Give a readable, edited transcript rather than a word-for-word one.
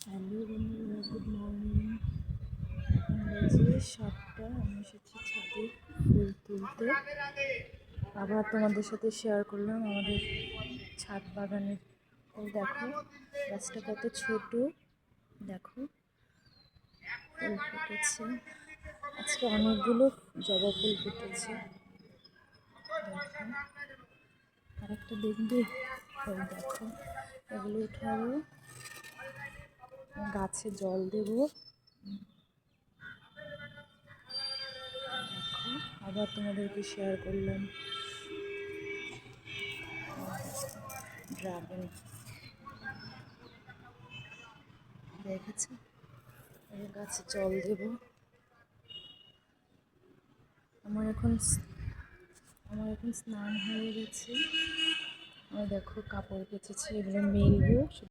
Hello বন্ধুরা, good morning. এখন বাজে 7টা। আমি এসেছি ছাদে ফুল তুলতে। আবার তোমাদের সাথে শেয়ার করলাম আমাদের ছাদ বাগানের। দেখো গাছটা কত ছোট, দেখো ফুল ফুটেছে। আজকে অনেকগুলো জবা ফুল ফুটেছে। দেখো আরেকটা দেখবে, ওই দেখো এগুলো উঠাবো, গাছে জল দেবো। দেখো আবার তোমাদেরকে শেয়ার করলাম ড্রাগন, দেখেছো এই গাছে জল দেবো। আমার এখন স্নান হয়ে গেছে। আর দেখো কাপড় কেচেছি, এগুলো মেলবো।